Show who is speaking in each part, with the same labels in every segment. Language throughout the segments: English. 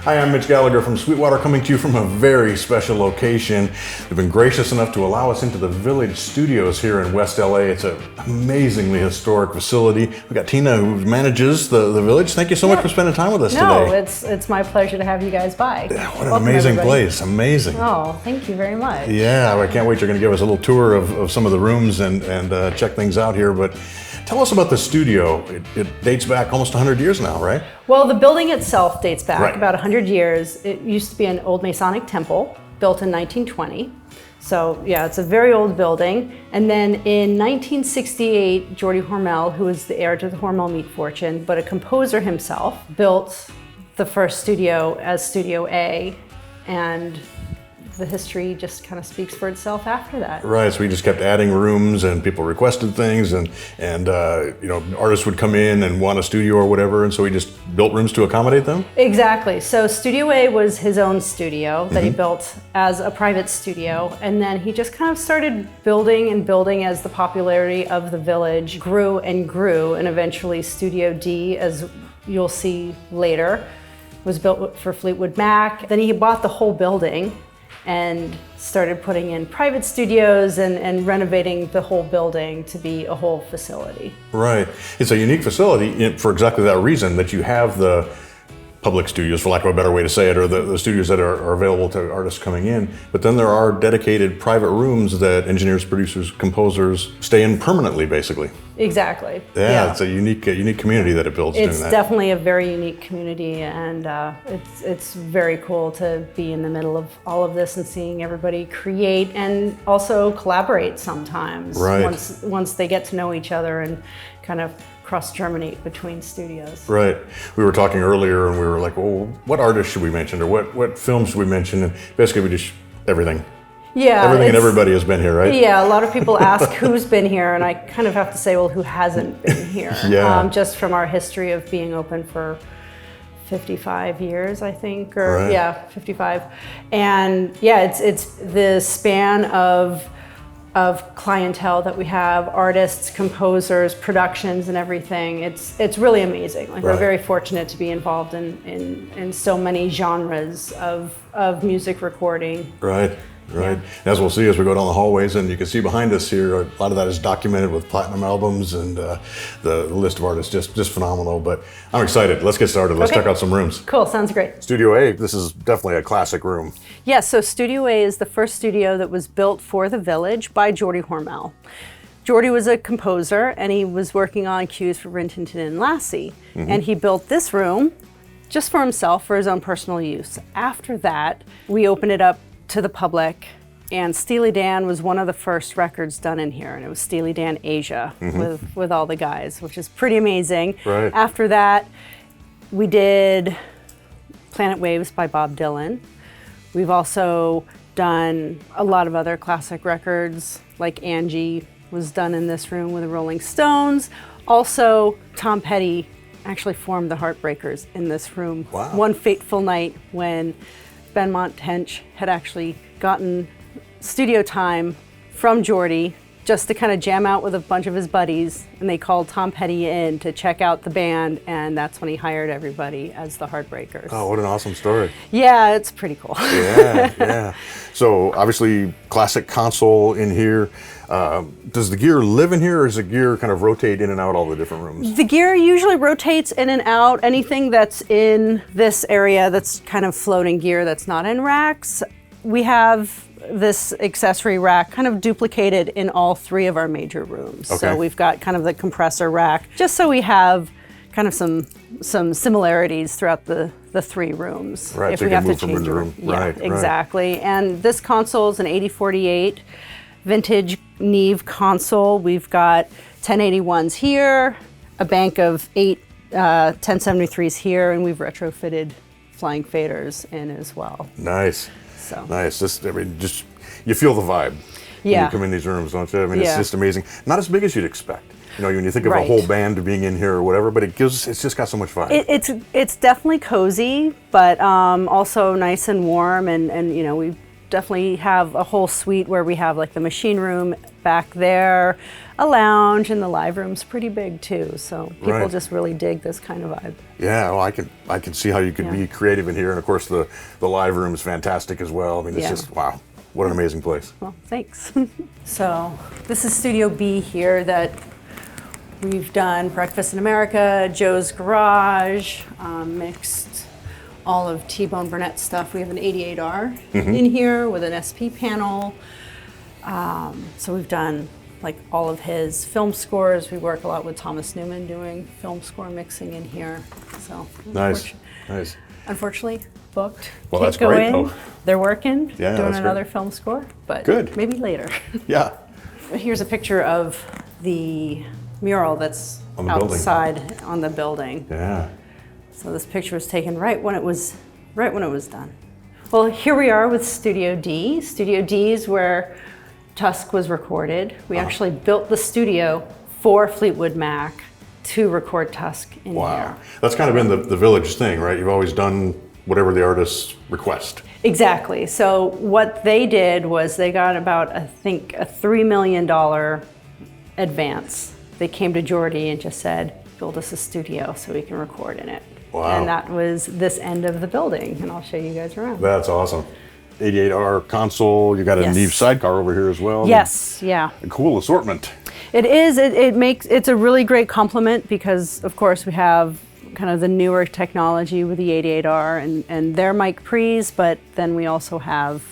Speaker 1: Hi, I'm Mitch Gallagher from Sweetwater, coming to you from a very special location. They've been gracious enough to allow us into the Village Studios here in West LA. It's an amazingly historic facility. We've got Tina, who manages the Village. Thank you so much for spending time with us today.
Speaker 2: No, it's my pleasure to have you guys by.
Speaker 1: Yeah, what an amazing place. Amazing.
Speaker 2: Oh, thank you very much.
Speaker 1: Yeah, I can't wait. You're going to give us a little tour of some of the rooms and check things out here. But tell us about the studio. It dates back almost 100 years now, right?
Speaker 2: Well, the building itself dates back
Speaker 1: Right.
Speaker 2: about 100 years. It used to be an old Masonic temple built in 1920. So yeah, it's a very old building. And then in 1968, Geordie Hormel, who was the heir to the Hormel meat fortune, but a composer himself, built the first studio as Studio A, and the history just kind of speaks for itself after that.
Speaker 1: Right, so we just kept adding rooms and people requested things and artists would come in and want a studio or whatever, and so we just built rooms to accommodate them?
Speaker 2: Exactly. So Studio A was his own studio that he built as a private studio, and then he just kind of started building and building as the popularity of the Village grew and grew, and eventually Studio D, as you'll see later, was built for Fleetwood Mac. Then he bought the whole building and started putting in private studios and renovating the whole building to be a whole facility.
Speaker 1: Right. It's a unique facility for exactly that reason, that you have the public studios, for lack of a better way to say it, or the studios that are available to artists coming in. But then there are dedicated private rooms that engineers, producers, composers stay in permanently, basically.
Speaker 2: Exactly.
Speaker 1: Yeah, it's a unique community that it builds doing that.
Speaker 2: It's definitely a very unique community, and it's very cool to be in the middle of all of this and seeing everybody create and also collaborate sometimes.
Speaker 1: Right.
Speaker 2: Once they get to know each other and kind of cross-germinate between studios.
Speaker 1: Right. We were talking earlier and we were like, well, what artists should we mention, or what films should we mention? And basically we just, everything.
Speaker 2: Yeah.
Speaker 1: Everything and everybody has been here, right?
Speaker 2: Yeah, a lot of people ask who's been here, and I kind of have to say, well, who hasn't been here?
Speaker 1: Yeah.
Speaker 2: Just from our history of being open for 55 years, I think, or
Speaker 1: Right.
Speaker 2: yeah, 55. And yeah, it's the span of clientele that we have, artists, composers, productions, and everything. It's really amazing. Like,
Speaker 1: Right.
Speaker 2: we're very fortunate to be involved in so many genres of music recording.
Speaker 1: Right. Right.
Speaker 2: Yeah.
Speaker 1: As we'll see as we go down the hallways, and you can see behind us here, a lot of that is documented with platinum albums, and the list of artists just phenomenal. But I'm excited. Let's get started. Let's
Speaker 2: Okay.
Speaker 1: check out some rooms.
Speaker 2: Cool, sounds great.
Speaker 1: Studio A, this is definitely a classic room.
Speaker 2: Yeah, so Studio A is the first studio that was built for the Village by Geordie Hormel. Geordie was a composer, and he was working on cues for Rin Tin Tin and Lassie, and he built this room just for himself, for his own personal use. After that, we opened it up to the public, and Steely Dan was one of the first records done in here, and it was Steely Dan Asia with all the guys, which is pretty amazing.
Speaker 1: Right.
Speaker 2: After that, we did Planet Waves by Bob Dylan. We've also done a lot of other classic records, like Angie was done in this room with the Rolling Stones. Also, Tom Petty actually formed the Heartbreakers in this room.
Speaker 1: Wow.
Speaker 2: One fateful night when Benmont Tench had actually gotten studio time from Geordie just to kind of jam out with a bunch of his buddies, and they called Tom Petty in to check out the band, and that's when he hired everybody as the Heartbreakers.
Speaker 1: Oh, what an awesome story.
Speaker 2: Yeah, it's pretty cool.
Speaker 1: Yeah, yeah. So obviously classic console in here. Does the gear live in here, or does the gear kind of rotate in and out all the different rooms?
Speaker 2: The gear usually rotates in and out. Anything that's in this area that's kind of floating gear that's not in racks, we have this accessory rack kind of duplicated in all three of our major rooms.
Speaker 1: Okay.
Speaker 2: So we've got kind of the compressor rack, just so we have kind of some similarities throughout the three rooms.
Speaker 1: Right,
Speaker 2: if
Speaker 1: so you
Speaker 2: we
Speaker 1: can
Speaker 2: have
Speaker 1: move
Speaker 2: to
Speaker 1: from
Speaker 2: change
Speaker 1: room to
Speaker 2: a
Speaker 1: room.
Speaker 2: Yeah,
Speaker 1: Right, right.
Speaker 2: exactly. And this console is an 8048 vintage Neve console. We've got 1081s here, a bank of 8 1073s here, and we've retrofitted flying faders in as well.
Speaker 1: Nice.
Speaker 2: So.
Speaker 1: Nice. Just you feel the vibe when
Speaker 2: Yeah.
Speaker 1: you come in these rooms, don't you? I mean, it's
Speaker 2: Yeah.
Speaker 1: just amazing. Not as big as you'd expect. You know, when you think of a
Speaker 2: Right.
Speaker 1: whole band being in here or whatever, but it's just got so much vibe.
Speaker 2: It's definitely cozy, but also nice and warm, and you know, definitely have a whole suite where we have like the machine room back there, a lounge, and the live room's pretty big too. So people just really dig this kind of vibe.
Speaker 1: Yeah, well, I can see how you could be creative in here, and of course the live room is fantastic as well. I mean, it's just wow, what an amazing place.
Speaker 2: Well, thanks. So this is Studio B here that we've done Breakfast in America, Joe's Garage, mixed all of T-Bone Burnett's stuff. We have an 88R in here with an SP panel. So we've done like all of his film scores. We work a lot with Thomas Newman doing film score mixing in here. So
Speaker 1: nice.
Speaker 2: Unfortunately, booked.
Speaker 1: Well,
Speaker 2: Can't
Speaker 1: that's
Speaker 2: go
Speaker 1: great
Speaker 2: in.
Speaker 1: though.
Speaker 2: They're working,
Speaker 1: Yeah,
Speaker 2: doing
Speaker 1: that's
Speaker 2: another
Speaker 1: great.
Speaker 2: film score, but
Speaker 1: Good.
Speaker 2: maybe later.
Speaker 1: Yeah.
Speaker 2: Here's a picture of the mural that's
Speaker 1: On the
Speaker 2: outside on the building.
Speaker 1: Yeah.
Speaker 2: So this picture was taken right when it was done. Well, here we are with Studio D. Studio D is where Tusk was recorded. We actually built the studio for Fleetwood Mac to record Tusk in here.
Speaker 1: That's kind of been the Village thing, right? You've always done whatever the artists request.
Speaker 2: Exactly. So what they did was they got about, I think, a $3 million advance. They came to Jordy and just said, build us a studio so we can record in it.
Speaker 1: Wow.
Speaker 2: And that was this end of the building, and I'll show you guys around.
Speaker 1: That's awesome. 88R console, you got a Neve sidecar over here as well.
Speaker 2: Yes, yeah.
Speaker 1: A cool assortment.
Speaker 2: It is, it's a really great complement because of course we have kind of the newer technology with the 88R and their mic pre's, but then we also have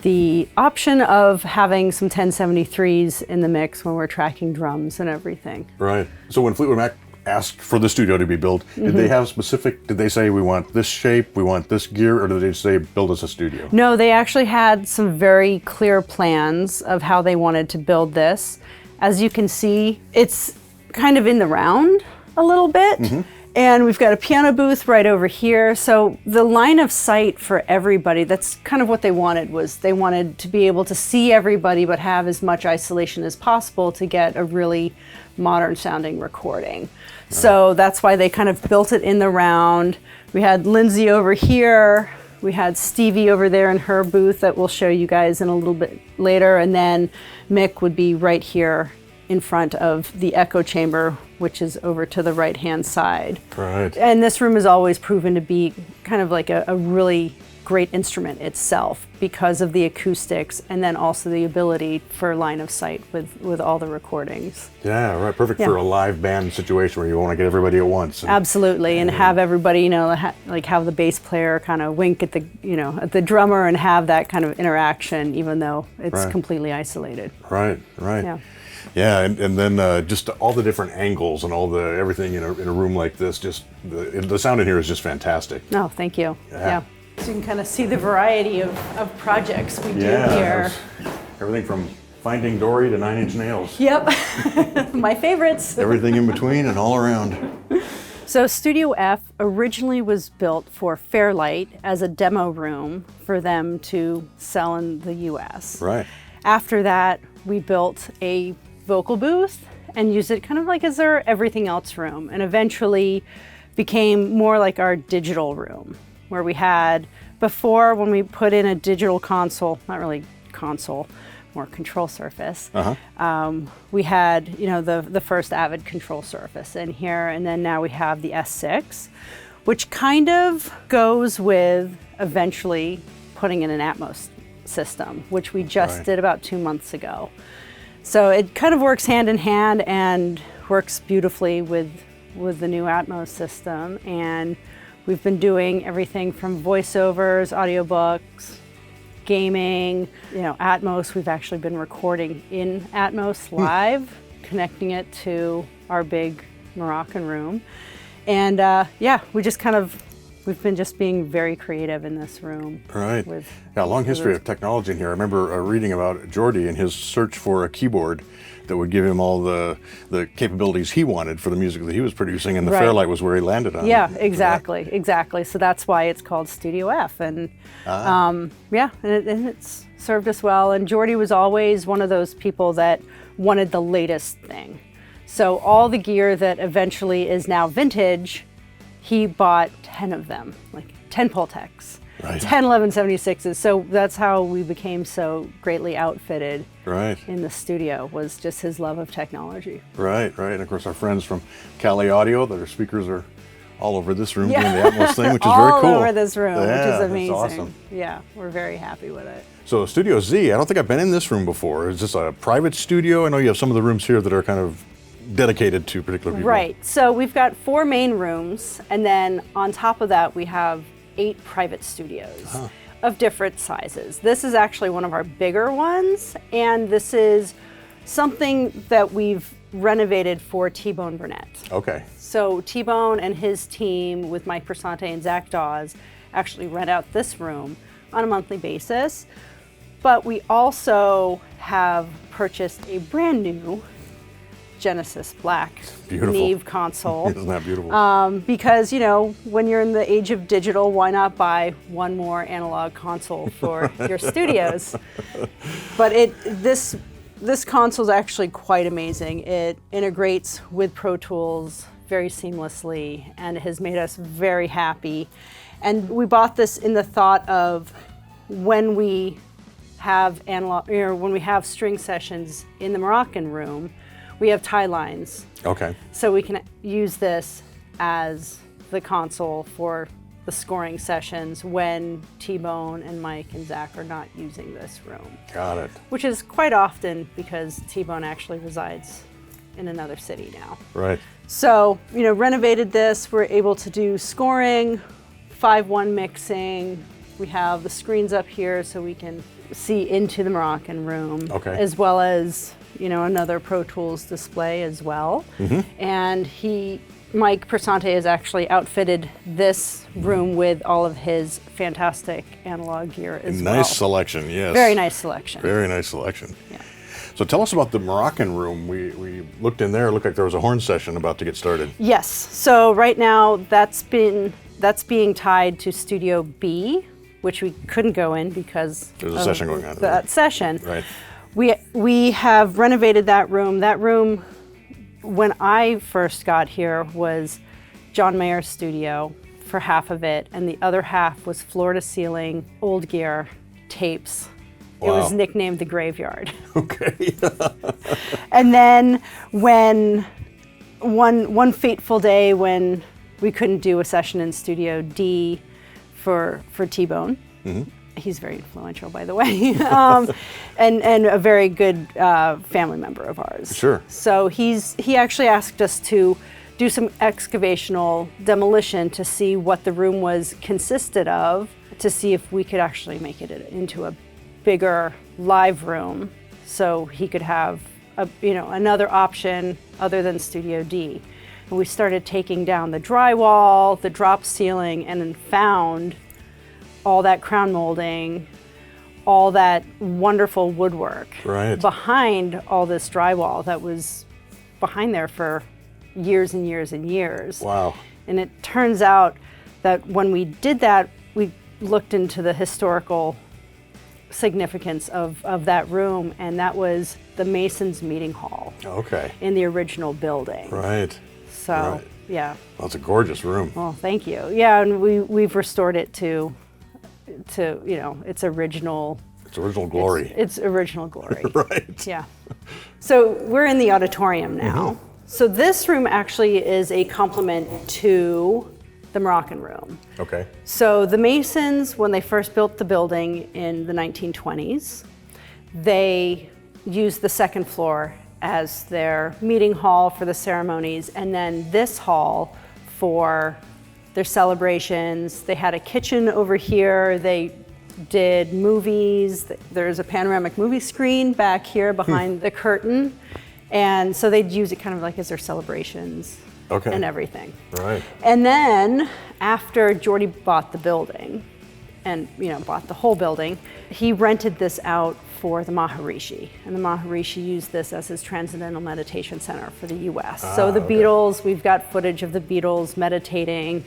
Speaker 2: the option of having some 1073s in the mix when we're tracking drums and everything.
Speaker 1: Right. So when Fleetwood Mac asked for the studio to be built, did they have did they say we want this shape, we want this gear, or did they say build us a studio?
Speaker 2: No, they actually had some very clear plans of how they wanted to build this. As you can see, it's kind of in the round a little bit. And we've got a piano booth right over here. So the line of sight for everybody, that's kind of what they wanted, was they wanted to be able to see everybody but have as much isolation as possible to get a really modern sounding recording. So that's why they kind of built it in the round. We had Lindsay over here. We had Stevie over there in her booth that we'll show you guys in a little bit later. And then Mick would be right here in front of the echo chamber, which is over to the right-hand side.
Speaker 1: Right.
Speaker 2: And this room has always proven to be kind of like a really great instrument itself because of the acoustics and then also the ability for line of sight with all the recordings.
Speaker 1: Yeah, right. Perfect for a live band situation where you want to get everybody at once.
Speaker 2: Absolutely, and have everybody, you know, like have the bass player kind of wink at the, you know, at the drummer and have that kind of interaction, even though it's completely isolated.
Speaker 1: Right.
Speaker 2: Yeah.
Speaker 1: Yeah, and then just all the different angles and all the everything in a room like this, just the sound in here is just fantastic.
Speaker 2: Oh, thank you. Yeah. So you can kind of see the variety of projects we do here.
Speaker 1: Everything from Finding Dory to 9 Inch Nails.
Speaker 2: Yep, my favorites.
Speaker 1: Everything in between and all around.
Speaker 2: So Studio F originally was built for Fairlight as a demo room for them to sell in the US.
Speaker 1: Right.
Speaker 2: After that, we built a vocal booth and used it kind of like as our everything else room, and eventually became more like our digital room, where we had before, when we put in a digital console, not really console, more control surface. We had, you know, the first Avid control surface in here, and then now we have the S6, which kind of goes with eventually putting in an Atmos system, which we just did about 2 months ago. So it kind of works hand in hand and works beautifully with the new Atmos system. And we've been doing everything from voiceovers, audiobooks, gaming, you know, Atmos. We've actually been recording in Atmos live, connecting it to our big Moroccan room. And yeah, we've been just being very creative in this room.
Speaker 1: Right. Yeah, long history of technology in here. I remember reading about Jordy and his search for a keyboard that would give him all the capabilities he wanted for the music that he was producing, and the Fairlight was where he landed on.
Speaker 2: Yeah, exactly. So that's why it's called Studio F. And yeah, and it's served us well. And Jordy was always one of those people that wanted the latest thing. So all the gear that eventually is now vintage, he bought 10 of them, like 10 Pultecs.
Speaker 1: Right.
Speaker 2: 10 1176s. So that's how we became so greatly outfitted
Speaker 1: Right.
Speaker 2: in the studio, was just his love of technology.
Speaker 1: Right, right. And of course, our friends from Cali Audio, their speakers are all over this room
Speaker 2: Yeah.
Speaker 1: doing the Atmos thing, which is
Speaker 2: All
Speaker 1: very cool.
Speaker 2: over this room, which
Speaker 1: Yeah,
Speaker 2: is amazing.
Speaker 1: that's awesome.
Speaker 2: Yeah, we're very happy with it.
Speaker 1: So Studio Z, I don't think I've been in this room before. Is this a private studio? I know you have some of the rooms here that are kind of dedicated to particular people.
Speaker 2: Right. So we've got 4 main rooms, and then on top of that, we have 8 private studios of different sizes. This is actually one of our bigger ones, and this is something that we've renovated for T-Bone Burnett.
Speaker 1: Okay.
Speaker 2: So T-Bone and his team with Mike Persante and Zach Dawes actually rent out this room on a monthly basis. But we also have purchased a brand new Genesis Black
Speaker 1: Beautiful.
Speaker 2: Neve console.
Speaker 1: Isn't that beautiful?
Speaker 2: Because, you know, when you're in the age of digital, why not buy one more analog console for your studios? But this console is actually quite amazing. It integrates with Pro Tools very seamlessly and has made us very happy. And we bought this in the thought of when we have analog, when we have string sessions in the Moroccan Room, we have tie lines.
Speaker 1: Okay.
Speaker 2: So we can use this as the console for the scoring sessions when T-Bone and Mike and Zach are not using this room.
Speaker 1: Got it.
Speaker 2: Which is quite often because T-Bone actually resides in another city now.
Speaker 1: Right.
Speaker 2: So, you know, renovated this, we're able to do scoring, 5-1 mixing. We have the screens up here so we can see into the Moroccan Room.
Speaker 1: Okay.
Speaker 2: As well as, you know, another Pro Tools display as well. And Mike Persante has actually outfitted this room with all of his fantastic analog gear as well.
Speaker 1: Nice selection, yes.
Speaker 2: Very nice selection.
Speaker 1: Very nice selection.
Speaker 2: Yeah.
Speaker 1: So tell us about the Moroccan Room. We looked in there, it looked like there was a horn session about to get started.
Speaker 2: Yes, so right now that's being tied to Studio B, which we couldn't go in because
Speaker 1: There's a session going on.
Speaker 2: that session.
Speaker 1: Right.
Speaker 2: We have renovated that room. That room, when I first got here, was John Mayer's studio for half of it, and the other half was floor-to-ceiling old gear tapes. It was
Speaker 1: Wow.
Speaker 2: nicknamed the Graveyard.
Speaker 1: Okay.
Speaker 2: And then when one fateful day when we couldn't do a session in Studio D for T-Bone, he's very influential, by the way, and a very good family member of ours.
Speaker 1: Sure.
Speaker 2: So he actually asked us to do some excavational demolition to see what the room was consisted of, to see if we could actually make it into a bigger live room, so he could have another option other than Studio D. And we started taking down the drywall, the drop ceiling, and then found all that crown molding, all that wonderful woodwork
Speaker 1: Right.
Speaker 2: behind all this drywall that was behind there for years and years and years.
Speaker 1: Wow.
Speaker 2: And it turns out that when we did that, we looked into the historical significance of that room, and that was the Masons meeting hall
Speaker 1: Okay.
Speaker 2: in the original building.
Speaker 1: Right.
Speaker 2: So,
Speaker 1: Right.
Speaker 2: yeah.
Speaker 1: Well, it's a gorgeous room.
Speaker 2: Well, thank you. Yeah, and we've restored it to its original.
Speaker 1: It's original glory.
Speaker 2: Its original glory.
Speaker 1: Right.
Speaker 2: Yeah. So we're in the auditorium now. So this room actually is a complement to the Moroccan Room.
Speaker 1: Okay.
Speaker 2: So the Masons, when they first built the building in the 1920s, they used the second floor as their meeting hall for the ceremonies, and then this hall for their celebrations. They had a kitchen over here. They did movies. There's a panoramic movie screen back here behind the curtain. And so they'd use it kind of like as their celebrations
Speaker 1: Okay.
Speaker 2: and everything.
Speaker 1: Right.
Speaker 2: And then after Jordy bought the building and bought the whole building, he rented this out for the Maharishi. And the Maharishi used this as his transcendental meditation center for the US. So the
Speaker 1: okay.
Speaker 2: Beatles, we've got footage of the Beatles meditating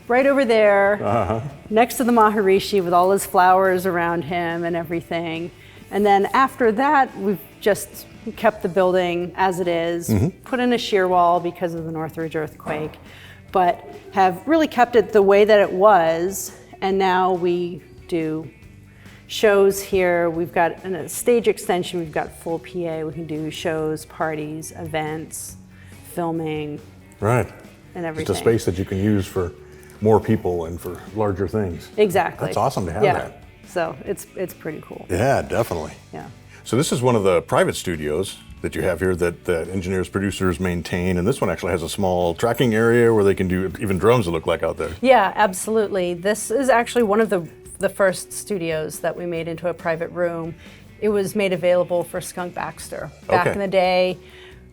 Speaker 2: right over there next to the Maharishi with all his flowers around him and everything. And then after that, we've just kept the building as it is, put in a shear wall because of the Northridge earthquake, but have really kept it the way that it was. And now we do shows here. We've got a stage extension. We've got full PA. We can do shows, parties, events, filming.
Speaker 1: Right.
Speaker 2: And everything.
Speaker 1: Just a space that you can use for more people and for larger things.
Speaker 2: Exactly.
Speaker 1: That's awesome to have that.
Speaker 2: So it's pretty cool.
Speaker 1: Yeah, definitely.
Speaker 2: Yeah.
Speaker 1: So this is one of the private studios that you have here that engineers, producers maintain, and this one actually has a small tracking area where they can do even drums, it look like, out there.
Speaker 2: Yeah, absolutely. This is actually one of the first studios that we made into a private room. It was made available for Skunk Baxter back in the day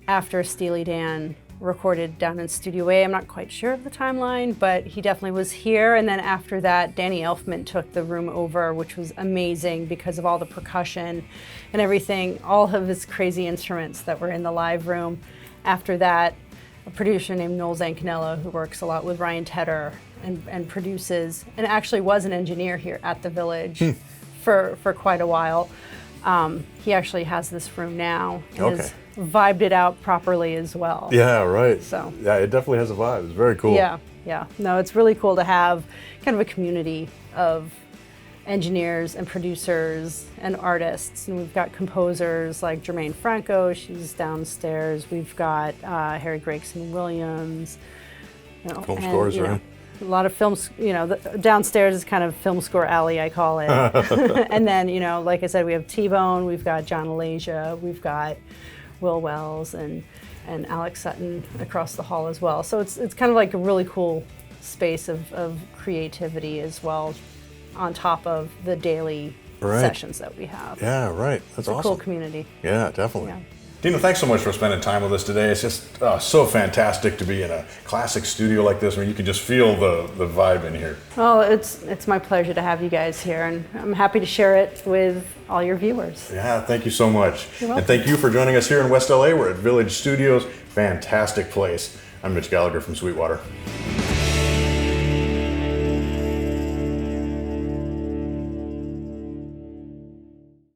Speaker 2: after Steely Dan recorded down in Studio A. I'm not quite sure of the timeline, but he definitely was here. And then after that, Danny Elfman took the room over, which was amazing because of all the percussion and everything, all of his crazy instruments that were in the live room. After that, a producer named Noel Zancanella, who works a lot with Ryan Tedder and produces, and actually was an engineer here at the Village for quite a while. He actually has this room now and has vibed it out properly as well.
Speaker 1: Yeah, right.
Speaker 2: So
Speaker 1: yeah, it definitely has a vibe. It's very cool.
Speaker 2: Yeah. No, it's really cool to have kind of a community of engineers and producers and artists. And we've got composers like Jermaine Franco, she's downstairs. We've got Harry Gregson Williams.
Speaker 1: Film scores, right?
Speaker 2: A lot of films, downstairs is kind of film score alley, I call it. And then, like I said, we have T-Bone, we've got John Alasia, we've got Will Wells and Alex Sutton across the hall as well. So it's kind of like a really cool space of creativity as well, on top of the daily sessions that we have.
Speaker 1: Yeah, right. That's awesome.
Speaker 2: It's a cool community.
Speaker 1: Yeah, definitely.
Speaker 2: Yeah.
Speaker 1: Dina, thanks so much for spending time with us today. It's just so fantastic to be in a classic studio like this where you can just feel the vibe in here.
Speaker 2: Well, it's my pleasure to have you guys here, and I'm happy to share it with all your viewers.
Speaker 1: Yeah, thank you so much.
Speaker 2: You're welcome.
Speaker 1: And thank you for joining us here in West LA. We're at Village Studios. Fantastic place. I'm Mitch Gallagher from Sweetwater.